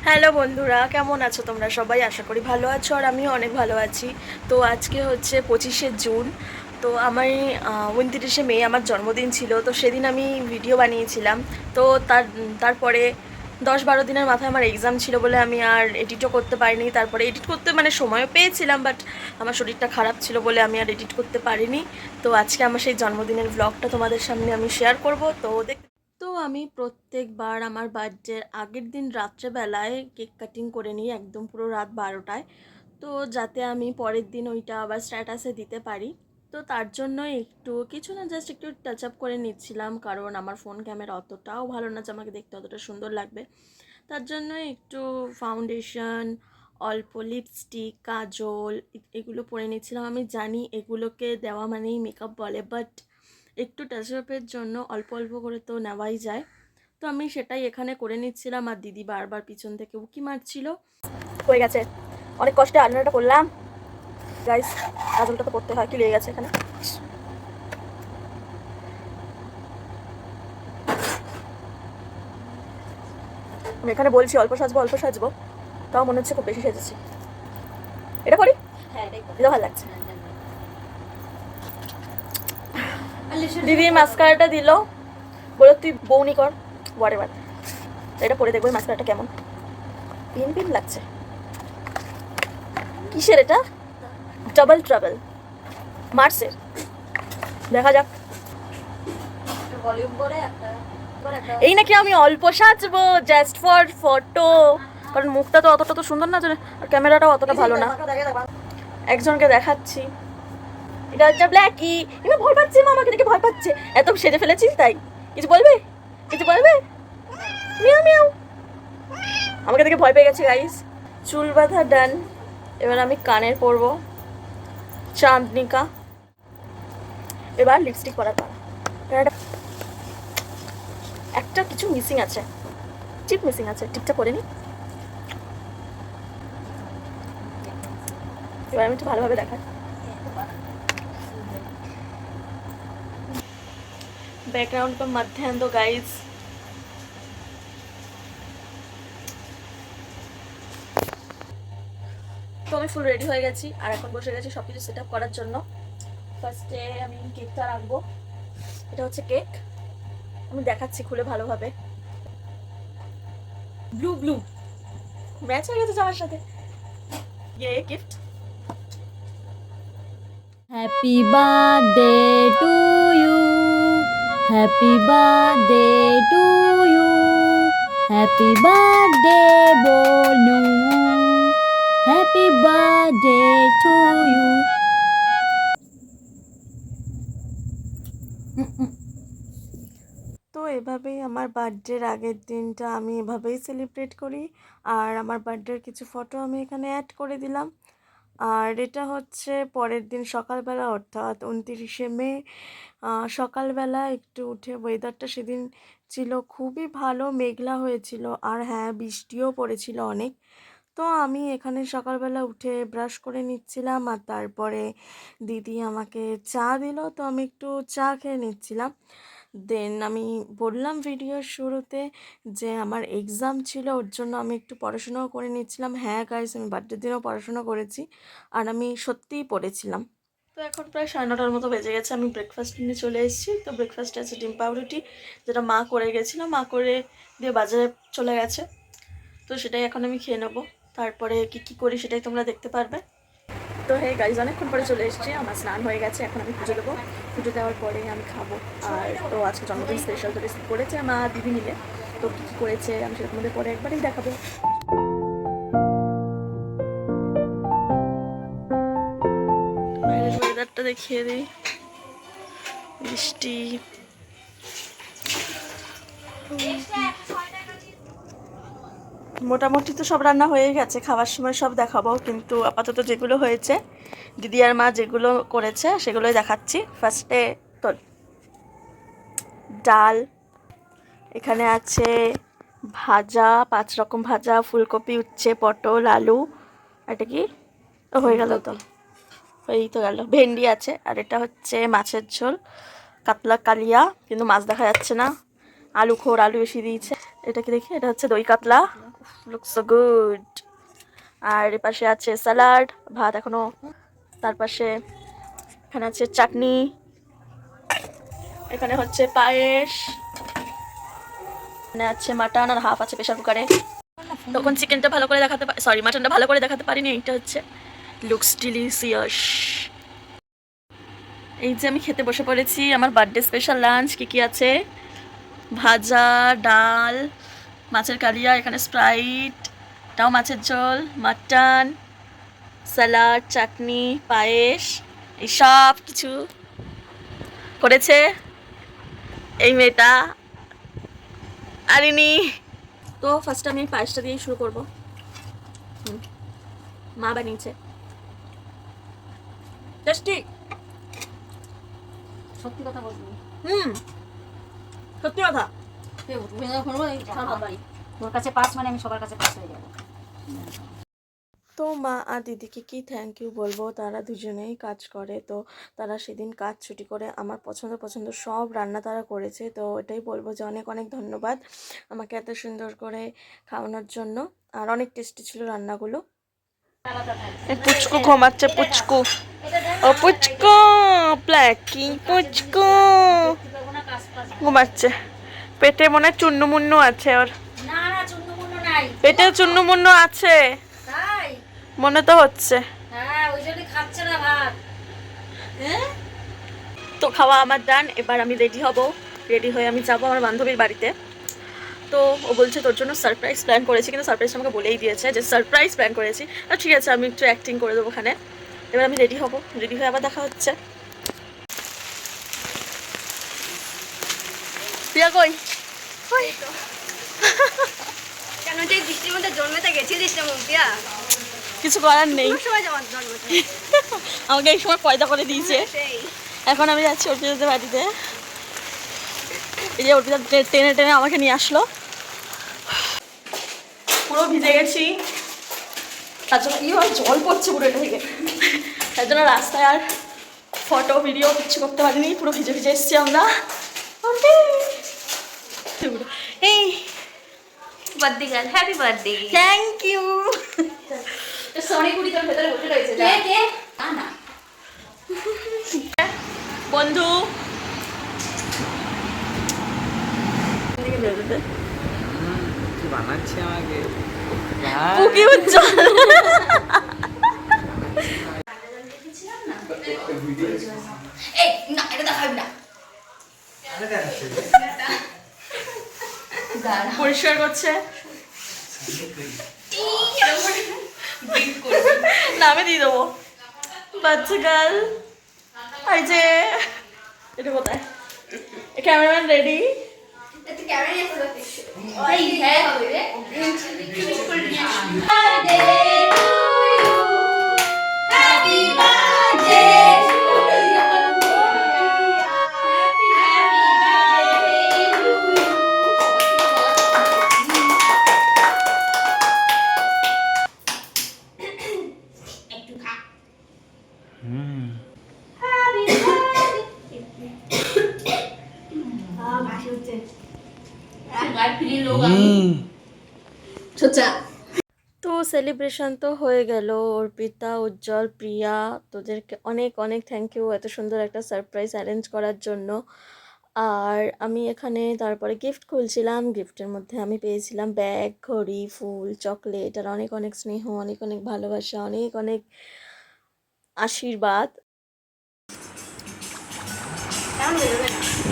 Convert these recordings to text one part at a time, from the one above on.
Hello বন্ধুরা, কেমন আছো তোমরা সবাই? আশা করি ভালো আছো আর আমিও অনেক ভালো আছি। তো আজকে হচ্ছে 25শে জুন। তো আমার 29শে মে আমার জন্মদিন ছিল। তো সেদিন আমি ভিডিও বানিয়েছিলাম। তো তারপরে 10-12 দিনের মাথায় আমার এক্সাম ছিল বলে আমি আর এডিটও করতে পারিনি। তারপরে এডিট করতে মানে সময়ও পেয়েছিলাম, বাট আমার শরীরটা খারাপ ছিল বলে আমি আর এডিট করতে পারিনি। তো আজকে আমার সেই জন্মদিনের ব্লগটা তোমাদের সামনে আমি শেয়ার করব। তো আমি প্রত্যেকবার আমার বার্থডের আগের দিন রাত্রেবেলায় কেক কাটিং করে নিই, একদম পুরো রাত 12টায়। তো যাতে আমি পরের দিন ওইটা আবার স্ট্যাটাসে দিতে পারি। তো তার জন্য একটু কিছু না, জাস্ট একটু টাচ আপ করে নিচ্ছিলাম, কারণ আমার ফোন ক্যামেরা অতটাও ভালো না যে আমাকে দেখতে অতটা সুন্দর লাগবে। তার জন্য একটু ফাউন্ডেশন, অল্প লিপস্টিক, কাজল এগুলো পরে নিচ্ছিলাম। আমি জানি এগুলোকে দেওয়া মানেই মেকআপ বলে, বাট একটু টাচ আপের জন্য অল্প অল্প করে তো নেওয়াই যায়। তো আমি সেটাই এখানে করে নিচ্ছিলাম, আর দিদি বারবার পিছন থেকে উকি মারছিল। হয়ে গেছে, অনেক কষ্টে আলনাটা করলাম গাইস। কাজলটা তো করতে হয়, কি লেগে গেছে এখানে। আমি এখানে বলছি অল্প সাজবো অল্প সাজবো, তাও মনে হচ্ছে খুব বেশি সেজেছি। এটা করি, এটা ভালো লাগছে। দিদি মাস্কারাটা দিল, বলো তুই বউনি কর, হোয়াটএভার। এটা পরে দেখবো মাস্কারাটা কেমন। পিন পিন লাগছে, কিসের এটা? ডাবল ট্রাবল মার্সের, দেখা যাক। এই নাকি আমি অল্প সাজবো জাস্ট ফর ফটো, কারণ মুখটা তো অতটা তো সুন্দর না, আর ক্যামেরাটাও অতটা ভালো না। একজনকে দেখাচ্ছি, এটা হচ্ছে ব্ল্যাকি। এবার ভয় পাচ্ছে, মা আমাকে দেখে ভয় পাচ্ছে। এত সেজে ফেলেছিস তাই কিছু বলবে? কিছু বলবে? মিয়াও মিয়াও। আমাকে দেখে ভয় পেয়ে গেছে গাইস। চুল বাঁধা ডান, এবার আমি কানের পরবো চাঁদনিকা। এবার লিপস্টিক পরার পালা। একটা কিছু মিসিং আছে, টিপ মিসিং আছে, টিপটা করে নি। এবার আমি একটু ভালোভাবে দেখাই। बैकग्राउंड पर मत ध्यान दो गाइस। তো আমি ফুল রেডি হয়ে গেছি, আর এখন বসে গেছি সব কিছু সেট আপ করার জন্য। ফার্স্টে আমি কেকটা রাখবো। এটা হচ্ছে কেক, আমি দেখাচ্ছি খুলে ভালোভাবে। ব্লু ব্লু ম্যাচ হয়ে গেছে জামার সাথে। ये gift. Happy birthday to you. Happy birthday to you. Happy birthday, Bonu. Happy birthday to you. তো এভাবেই আমার বার্থডের আগের দিনটা আমি এভাবেই সেলিব্রেট করি। আর আমার বার্থডের কিছু ফটো আমি এখানে অ্যাড করে দিলাম। আর এটা হচ্ছে পরের দিন সকালবেলা, অর্থাৎ 29শে মে সকালবেলা একটু উঠে। ওয়েদারটা সেদিন ছিল খুবই ভালো, মেঘলা হয়েছিল, আর হ্যাঁ বৃষ্টিও পড়েছিল অনেক। তো আমি এখানে সকালবেলা উঠে ব্রাশ করে নিচ্ছিলাম, আর তারপরে দিদি আমাকে চা দিল, তো আমি একটু চা খেয়ে নিচ্ছিলাম। দেন আমি বললাম ভিডিওর শুরুতে যে আমার এক্সাম ছিল, ওর জন্য আমি একটু পড়াশোনাও করে নিচ্ছিলাম। হ্যাঁ গাইস, আমি বার্থডের দিনও পড়াশোনা করেছি, আর আমি সত্যিই পড়েছিলাম। তো এখন প্রায় 9:30 মতো বেজে গেছে, আমি ব্রেকফাস্ট নিয়ে চলে এসেছি। তো ব্রেকফাস্টে আছে ডিম পাউরুটি, যেটা মা করে গেছিলো, মা করে দিয়ে বাজারে চলে গেছে। তো সেটাই এখন আমি খেয়ে নেবো। তারপরে কি কি করি সেটাই তোমরা দেখতে পারবে। তো হে গাইজ, অনেকক্ষণ পরে চলে এসেছি, আমার স্নান হয়ে গেছে, এখন আমি পুজো দেবো। পুজো দেওয়ার পরে আমি খাবো। আর তো আজকে জন্মদিন স্পেশাল, তো রেসিপি করেছে মা দিদি মিলে। তো কী কী করেছে আমি সেটা তোমাদের পরে একবারেই দেখাবো। বাইরের ওয়েদারটা দেখিয়ে দিই, বৃষ্টি। মোটামুটি তো সব রান্না হয়ে গেছে, খাওয়ার সময় সব দেখাবো, কিন্তু আপাতত যেগুলো হয়েছে দিদি আর মা যেগুলো করেছে সেগুলোই দেখাচ্ছি। ফার্স্টে তো ডাল, এখানে আছে ভাজা, 5 রকম ভাজা, ফুলকপি, উচ্ছে, পটল, আলু, এটা কি হয়ে গেল, তো হয়েই তো গেল। ভেন্ডি আছে, আর এটা হচ্ছে মাছের ঝোল, কাতলা কালিয়া, কিন্তু মাছ দেখা যাচ্ছে না, আলু খোর, আলু বেশি দিয়েছে। এটা কি দেখি, এটা হচ্ছে দই কাতলা, লুকস সো গুড। আর এ পাশে আছে স্যালাড, ভাত এখনো, তার পাশে এখানে আছে চাটনি, এখানে হচ্ছে পায়েস, এখানে আছে মাটন আর হাফ আছে প্রেশার কুকারে। তখন চিকেনটা ভালো করে দেখাতে সরি মাটনটা ভালো করে দেখাতে পারিনি। এটা হচ্ছে লুকস ডিলিশিয়াস। এই যে আমি খেতে বসে পড়েছি আমার বার্থডে স্পেশাল লাঞ্চ। কি কি আছে? ভাজা, ডাল, মাছের কালিয়া, এখানে স্প্রাইট, এটাও মাছের ঝোল, মাটন, স্যালাড, চাটনি, পায়েস, এই সব কিছু করেছে এই মেয়েটা আরিনি। তো ফার্স্ট আমি পায়েসটা দিয়েই শুরু করবো। মা বানিয়েছে, টেস্টি। সত্যি কথা বলবি? সত্যি কথা। তোর কাছে পাস মানে আমি সবার কাছে পাস হয়ে যাবো। তো মা আর দিদিকে কি থ্যাংক ইউ বলবো, তারা দুজনেই কাজ করে। তো তারা সেদিন কাজ ছুটি করে আমার পছন্দ পছন্দ সব রান্না তারা করেছে। তো এটাই বলবো যে অনেক অনেক ধন্যবাদ আমাকে এত সুন্দর করে খাওয়ানোর জন্য। আর অনেক টেস্টি ছিল রান্নাগুলো। পুচকু ঘুমাচ্ছে, পুচকু, ও পুচকু প্ল্যাকি, পুচকু ঘুমাচ্ছে। পেটে মনে হয় চুন্নু মুন্নু আছে ওর। না না, চুন্নু মুন্নু নাই। পেটে চুন্নু মুন্নু আছে তাই? মনে তো হচ্ছে। হ্যাঁ, ওই জন্য খাচ্ছে না ভাত। তো খাওয়া আমার ডান। এবার আমি রেডি হব, রেডি হয়ে আমি যাবো আমার বান্ধবীর বাড়িতে। তো ও বলছে তোর জন্য সারপ্রাইজ প্ল্যান করেছি, কিন্তু সারপ্রাইজটা আমাকে বলেই দিয়েছে যে সারপ্রাইজ প্ল্যান করেছি। ঠিক আছে, আমি একটু অ্যাক্টিং করে দেবো ওখানে। এবার আমি রেডি হব, রেডি হয়ে আবার দেখা হচ্ছে। প্রিয়া কই? কেন যে বৃষ্টির মধ্যে জন্মেতে গেছিলিস না মুক্তিয়া? কিছু করার নেই, সময় যাওয়ার জন্মতে আমাকে এই সময় পয়দা করে দিয়েছে। সেই এখন আমি যাচ্ছি অর্পিতাদের বাড়িতে। এই যে অর্পিতা টেনে টেনে আমাকে নিয়ে আসলো, পুরো ভিজে গেছি। তার জন্য কি হয়, জল পড়ছে পুরো এটা থেকে। তার জন্য রাস্তায় আর ফটো ভিডিও কিছু করতে পারিনি, পুরো ভিজে ভিজে এসেছি আমরা। এই birthday girl, happy birthday. Thank you. সনি কুড়ি তোর ভেতরে বসে রয়েছে। কে কে? না না, বন্ধু কি বানাচ্ছে আমাকে? পুকি উজ্জ্বল। এই না, এটা দেখাবি না। পরিষ্কার করছে না, আমি দিয়ে দেবো। বাচ্চা গার্ল, এই যে এটা কোথায়? Cameraman ready? এটা ক্যামেরা নিয়ে ফটো দিচ্ছি। ওই হ্যাঁ হবে রে। Happy birthday to you. একটু খা। বাসি হচ্ছে। গায়ে ফিরি লোক আমি। সোচা। তো সেলিব্রেশন তো হয়ে গেল। অর্পিতা, উজ্জ্বল, প্রিয়া, তোদেরকে অনেক অনেক থ্যাংক ইউ এত সুন্দর একটা সারপ্রাইজ অ্যারেঞ্জ করার জন্য। আর আমি এখানে তারপরে গিফট খুলছিলাম। গিফটের মধ্যে আমি পেয়েছিলাম ব্যাগ, ঘড়ি, ফুল, চকলেট, আর অনেক অনেক স্নেহ, অনেক অনেক ভালোবাসা, অনেক অনেক আশীর্বাদ।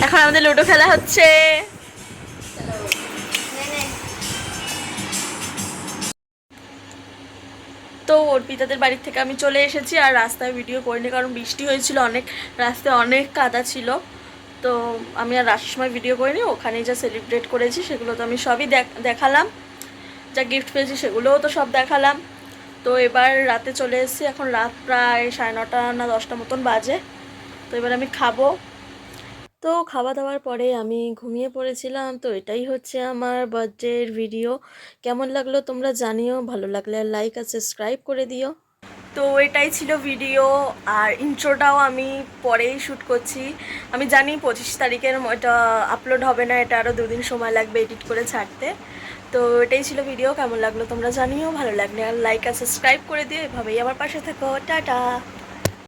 এখন আমাদের লুডো খেলা হচ্ছে। তো অর্পিতাদের বাড়ির থেকে আমি চলে এসেছি, আর রাস্তায় ভিডিও করিনি কারণ বৃষ্টি হয়েছিল অনেক, রাস্তায় অনেক কাদা ছিল। তো আমি আর রাশির সময় ভিডিও করিনি, ওখানেই যা সেলিব্রেট করেছি সেগুলো তো আমি সবই দেখালাম। যা গিফট পেয়েছি সেগুলোও তো সব দেখালাম। তো এবার রাতে চলে এসেছি, এখন রাত প্রায় 9:30 না 10টা মতন বাজে। তো এবার আমি খাবো। তো খাওয়া দাওয়ার পরে আমি ঘুমিয়ে পড়েছিলাম। তো এটাই হচ্ছে আমার বার্থডের ভিডিও। কেমন লাগলো তোমরা জানিও, ভালো লাগলে লাইক আর সাবস্ক্রাইব করে দিও। তো এটাই ছিল ভিডিও, আর ইন্ট্রোটাও আমি পরেই শ্যুট করছি। আমি জানি 25 তারিখের এটা আপলোড হবে না, এটা আরও 2 দিন সময় লাগবে এডিট করে ছাড়তে। তো এটাই ছিল ভিডিও, কেমন লাগলো তোমরা জানিও, ভালো লাগলে লাইক আর সাবস্ক্রাইব করে দিও, এভাবেই আমার পাশে থেকো, টাটা।